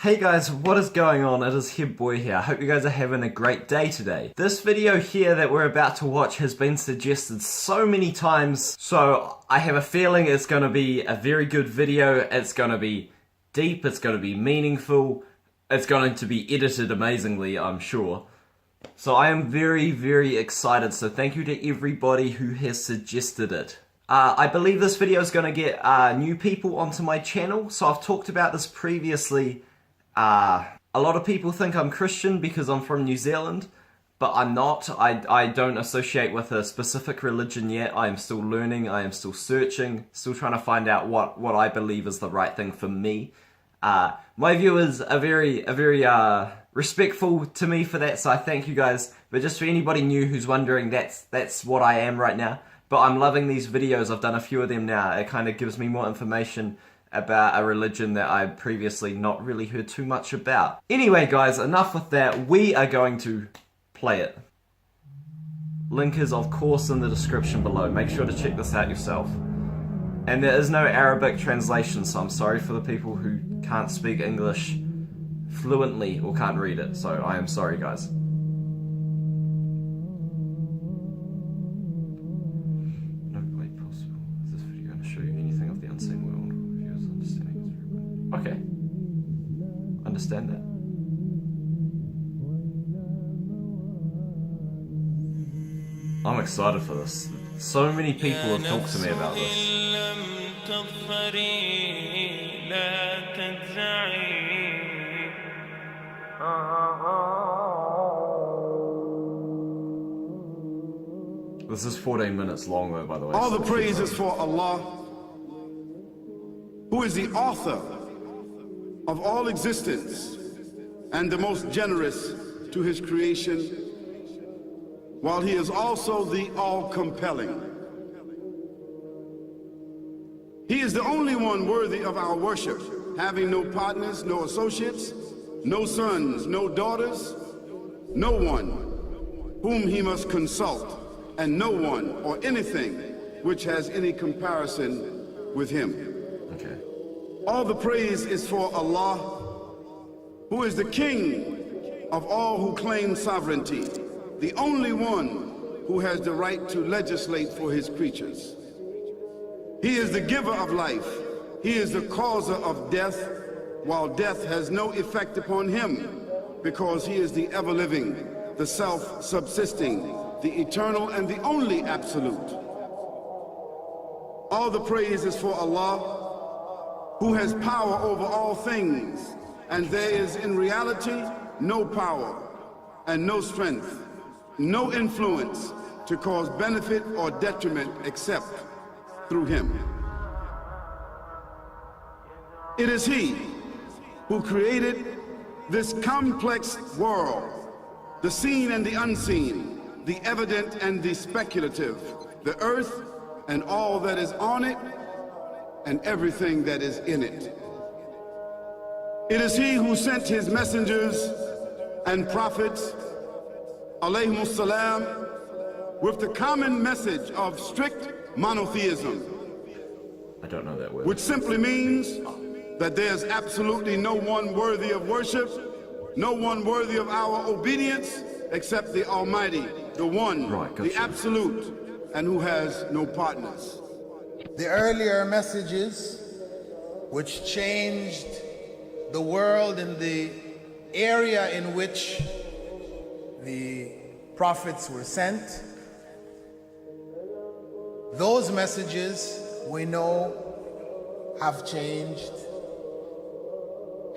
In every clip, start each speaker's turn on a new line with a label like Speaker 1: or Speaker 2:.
Speaker 1: Hey guys, what is going on? It is Hebboy here. I hope you guys are having a great day today. This video here that we're about to watch has been suggested so many times, so I have a feeling it's going to be a very good video. It's going to be deep, it's going to be meaningful, it's going to be edited amazingly, I'm sure. So I am very, very excited, so thank you to everybody who has suggested it. I believe this video is going to get new people onto my channel, so I've talked about this previously. A lot of people think I'm Christian because I'm from New Zealand, but I'm not. I don't associate with a specific religion yet. I am still learning, I am still searching, still trying to find out what I believe is the right thing for me. My viewers are very respectful to me for that, so I thank you guys. But just for anybody new who's wondering, that's what I am right now. But I'm loving these videos. I've done a few of them now. It kind of gives me more information about a religion that I previously not really heard too much about. Anyway guys, enough with that. We are going to play it. Link is of course in the description below. Make sure to check this out yourself. And there is no Arabic translation, so I'm sorry for the people who can't speak English fluently or can't read it. So I am sorry guys. Okay. Understand that. I'm excited for this. So many people have talked to me about this. This is 14 minutes long though, by the way.
Speaker 2: All the praise is for Allah, who is the author of all existence and the most generous to his creation, while he is also the all-compelling. He is the only one worthy of our worship, having no partners, no associates, no sons, no daughters, no one whom he must consult, and no one or anything which has any comparison with him.
Speaker 1: Okay.
Speaker 2: All the praise is for Allah, who is the King of all who claim sovereignty, the only one who has the right to legislate for his creatures. He is the giver of life. He is the causer of death, while death has no effect upon him, because he is the ever-living, the self-subsisting, the eternal and the only absolute. All the praise is for Allah, who has power over all things, and there is in reality no power and no strength, no influence to cause benefit or detriment except through him. It is he who created this complex world, the seen and the unseen, the evident and the speculative, the earth and all that is on it, and everything that is in it. It is he who sent his messengers and prophets, alayhimus salam, with the common message of strict monotheism.
Speaker 1: I don't know that word.
Speaker 2: Which simply means that there's absolutely no one worthy of worship, no one worthy of our obedience, except the Almighty, the One,
Speaker 1: right, gotcha.
Speaker 2: The Absolute, and who has no partners.
Speaker 3: The earlier messages, which changed the world in the area in which the prophets were sent, those messages we know have changed,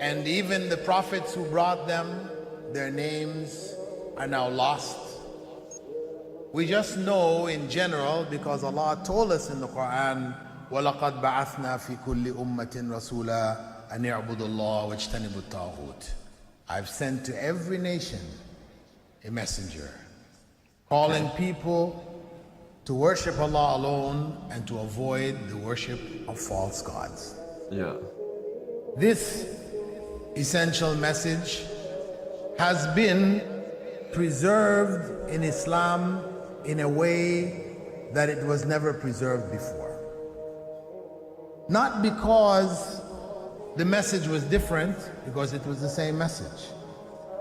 Speaker 3: and even the prophets who brought them, their names are now lost. We just know in general because Allah told us in the Quran, وَلَقَدْ بَعَثْنَا فِي كُلِّ أُمَّةٍ رَسُولًا أَنْ يَعْبُدُوا اللَّهَ وَاجْتَنِبُوا الطَّاغُوتَ. I've sent to every nation a messenger, calling people to worship Allah alone and to avoid the worship of false gods.
Speaker 1: Yeah.
Speaker 3: This essential message has been preserved in Islam in a way that it was never preserved before. Not because the message was different because it was the same message.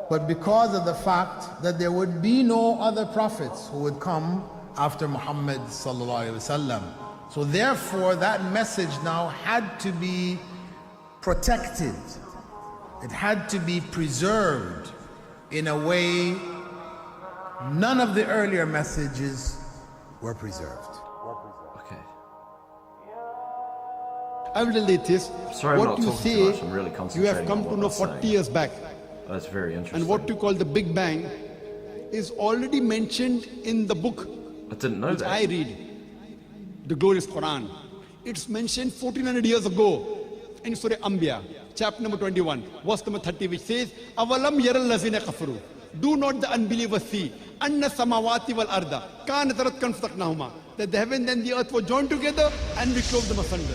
Speaker 3: But because of the fact that there would be no other prophets who would come after Muhammad sallallahu alaihi wasallam, so therefore that message now had to be protected. It had to be preserved in a way none of the earlier messages were preserved.
Speaker 1: Okay.
Speaker 4: I will tell you this.
Speaker 1: Sorry, I'm
Speaker 4: what
Speaker 1: not
Speaker 4: you
Speaker 1: talking
Speaker 4: say,
Speaker 1: too much. I'm really
Speaker 4: you
Speaker 1: concentrating
Speaker 4: have come
Speaker 1: on
Speaker 4: to
Speaker 1: what
Speaker 4: know
Speaker 1: I'm
Speaker 4: 40
Speaker 1: saying.
Speaker 4: years back.
Speaker 1: Oh, that's very interesting.
Speaker 4: And what you call the Big Bang is already mentioned in the book
Speaker 1: I didn't know
Speaker 4: which
Speaker 1: that.
Speaker 4: I read, the glorious Quran. It's mentioned 1400 years ago in Surah Anbiya, chapter number 21, verse number 30, which says, Avalam yaral lazina kafaru. Do not the unbelievers see, anna samawati wal arda, kanat ratkan fataknahuma, that the heaven and the earth were joined together and we clove them asunder.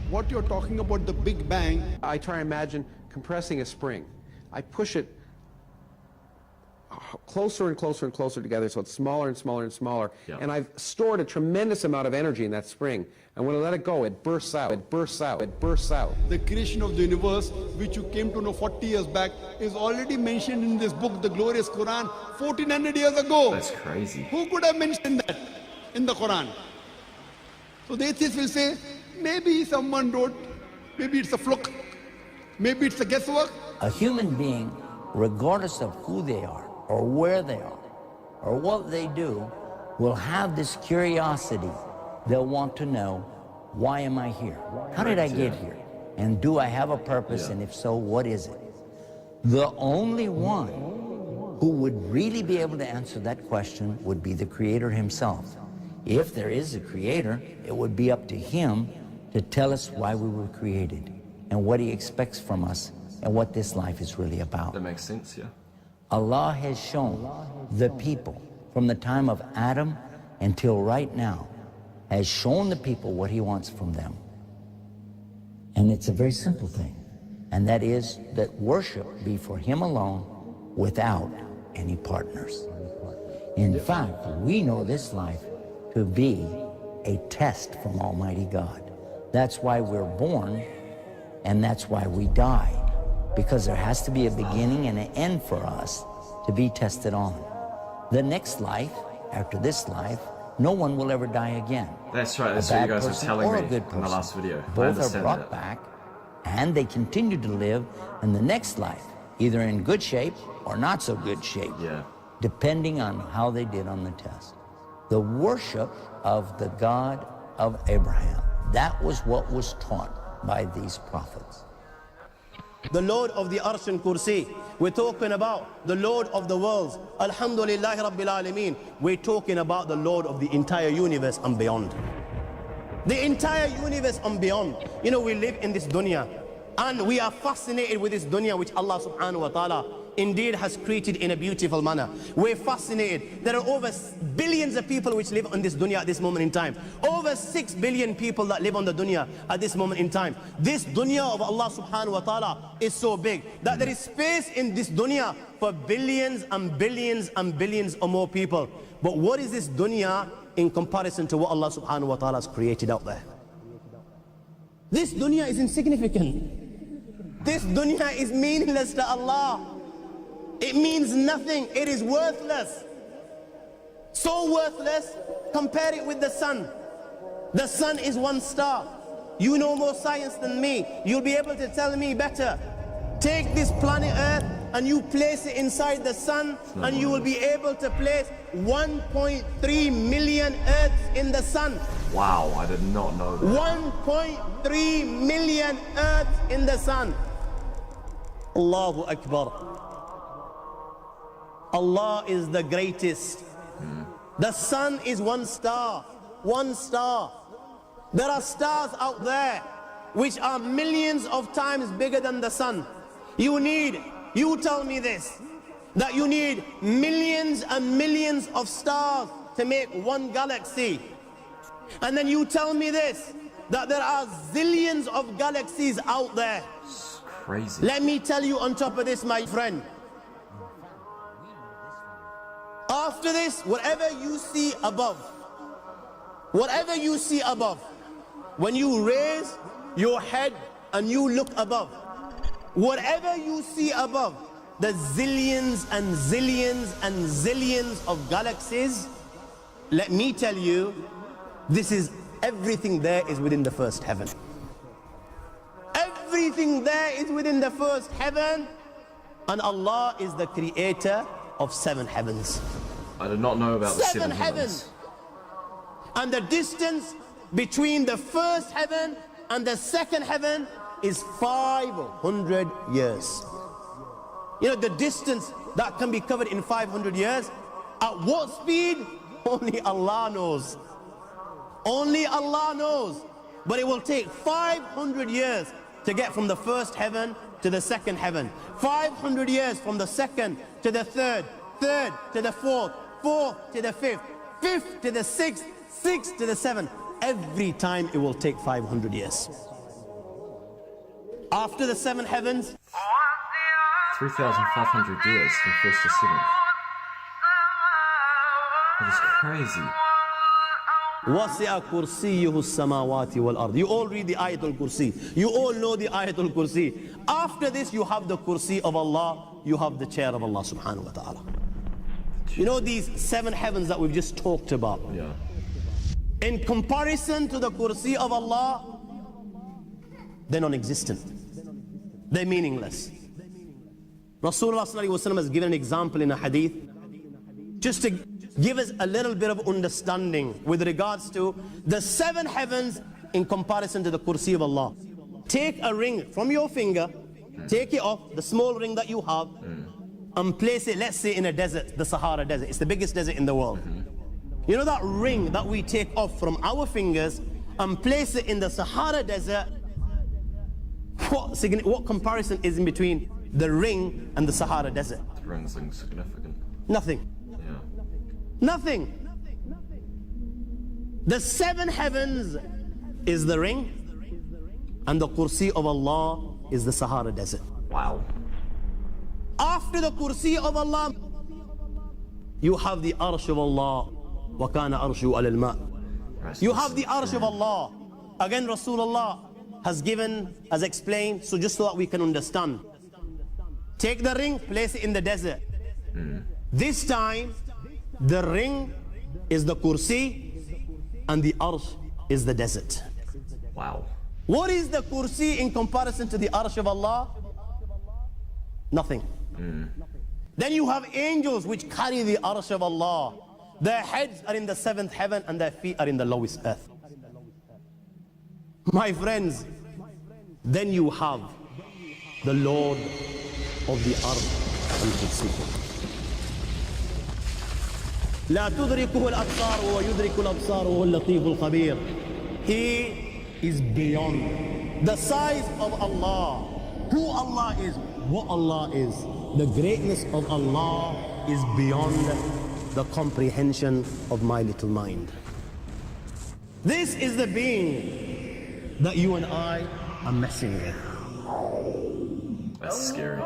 Speaker 4: What you're talking about, the Big Bang,
Speaker 5: I try and imagine compressing a spring. I push it closer and closer and closer together so it's smaller and smaller and smaller.
Speaker 1: Yeah.
Speaker 5: And I've stored a tremendous amount of energy in that spring. And when I let it go, it bursts out, it bursts out, it bursts out.
Speaker 4: the creation of the universe, which you came to know 40 years back, is already mentioned in this book, the glorious Quran, 1400 years ago.
Speaker 1: That's crazy.
Speaker 4: Who could have mentioned that in the Quran? So the atheists will say, maybe someone wrote, maybe it's a fluke, maybe it's a guesswork.
Speaker 6: A human being, regardless of who they are, or where they are, or what they do, will have this curiosity. They'll want to know, why am I here? How did I get here? And do I have a purpose?
Speaker 1: Yeah.
Speaker 6: And if so, what is it? The only one who would really be able to answer that question would be the Creator himself. If there is a Creator, it would be up to him to tell us why we were created and what he expects from us and what this life is really about.
Speaker 1: That makes sense, yeah.
Speaker 6: Allah has shown the people from the time of Adam until right now, has shown the people what he wants from them. And it's a very simple thing, and that is that worship be for him alone without any partners. In fact, we know this life to be a test from Almighty God. That's why we're born, and that's why we die. Because there has to be a beginning and an end for us to be tested on. The next life, after this life, no one will ever die again.
Speaker 1: That's right, that's
Speaker 6: A
Speaker 1: what you
Speaker 6: bad
Speaker 1: guys were
Speaker 6: person
Speaker 1: telling
Speaker 6: or a
Speaker 1: me
Speaker 6: good
Speaker 1: in the
Speaker 6: person.
Speaker 1: last video. I
Speaker 6: Both are
Speaker 1: understand
Speaker 6: brought
Speaker 1: that.
Speaker 6: back, and they continue to live in the next life, either in good shape or not so good shape,
Speaker 1: Yeah.
Speaker 6: depending on how they did on the test. The worship of the God of Abraham, that was what was taught by these prophets.
Speaker 7: The Lord of the Arsh and Kursi. We're talking about the Lord of the worlds. Alhamdulillah Rabbil Alameen. We're talking about the Lord of the entire universe and beyond. The entire universe and beyond. You know, we live in this dunya, and we are fascinated with this dunya which Allah subhanahu wa ta'ala indeed has created in a beautiful manner. We're fascinated. There are over billions of people which live on this dunya at this moment in time. Over 6 billion people that live on the dunya at this moment in time. This dunya of Allah subhanahu wa ta'ala is so big that there is space in this dunya for billions and billions and billions or more people. But what is this dunya in comparison to what Allah subhanahu wa ta'ala has created out there? This dunya is insignificant. This dunya is meaningless to Allah. It means nothing. It is worthless. So worthless, compare it with the sun. The sun is one star. You know more science than me. You'll be able to tell me better. Take this planet Earth and you place it inside the sun, and you will be able to place 1.3 million Earths in the sun.
Speaker 1: Wow, I did not know that.
Speaker 7: 1.3 million Earths in the sun. Allahu Akbar. Allah is the greatest. The sun is one star. One star. There are stars out there which are millions of times bigger than the sun. You tell me this, that you need millions and millions of stars to make one galaxy. And then you tell me this, that there are zillions of galaxies out there.
Speaker 1: It's crazy.
Speaker 7: Let me tell you on top of this, my friend. After this, whatever you see above, when you raise your head and you look above, whatever you see above, the zillions and zillions and zillions of galaxies, let me tell you, this is everything there is within the first heaven. Everything there is within the first heaven, and Allah is the creator of 7 heavens.
Speaker 1: I did not know about the 7 heavens.
Speaker 7: And the distance between the first heaven and the second heaven is 500 years. You know, the distance that can be covered in 500 years, at what speed? Only Allah knows. Only Allah knows. But it will take 500 years to get from the first heaven to the second heaven. 500 years from the second to the third, third to the fourth, fourth to the fifth, fifth to the sixth, sixth to the seventh. Every time it will take 500 years. After the 7 heavens,
Speaker 1: 3,500 years from first to seventh. That is crazy.
Speaker 7: وَسِعَ كُرْسِيُّهُ السَّمَاوَاتِ وَالْأَرْضِ. You all read the Ayatul Kursi. You all know the Ayatul Kursi. After this, you have the Kursi of Allah. You have the chair of Allah subhanahu wa ta'ala. You know these 7 heavens that we've just talked about?
Speaker 1: Yeah.
Speaker 7: In comparison to the Kursi of Allah, they're non-existent. They're meaningless. Rasulullah sallallahu alaihi wasallam has given an example in a hadith just to give us a little bit of understanding with regards to the 7 heavens in comparison to the Kursi of Allah. Take a ring from your finger, take it off, the small ring that you have, and place it, let's say, in a desert, the Sahara Desert. It's the biggest desert in the world. You know that ring that we take off from our fingers and place it in the Sahara Desert? What comparison is in between the ring and the Sahara Desert?
Speaker 1: The ring's insignificant.
Speaker 7: Nothing.
Speaker 1: Yeah.
Speaker 7: Nothing. The 7 heavens is the ring, and the Kursi of Allah is the Sahara Desert.
Speaker 1: Wow.
Speaker 7: After the Kursi of Allah, you have the Arsh of Allah. وَكَانَ أَرْشُهُ عَلَى الْمَاءِ. You have the Arsh of Allah. Again, Rasulullah has given, has explained, so just so that we can understand. Take the ring, place it in the desert. This time, the ring is the Kursi and the Arsh is the desert.
Speaker 1: Wow.
Speaker 7: What is the Kursi in comparison to the Arsh of Allah? Nothing. Then you have angels which carry the Arsh of Allah. Their heads are in the 7th heaven and their feet are in the lowest earth. My friends, then you have the Lord of the Earth and Kursi. لا تدركه الأبصار ويدرك الأبصار وهو اللطيف الخبير. He is beyond the size of Allah, who Allah is, what Allah is. The greatness of Allah is beyond the comprehension of my little mind. This is the being that you and I are messing with.
Speaker 1: That's scary.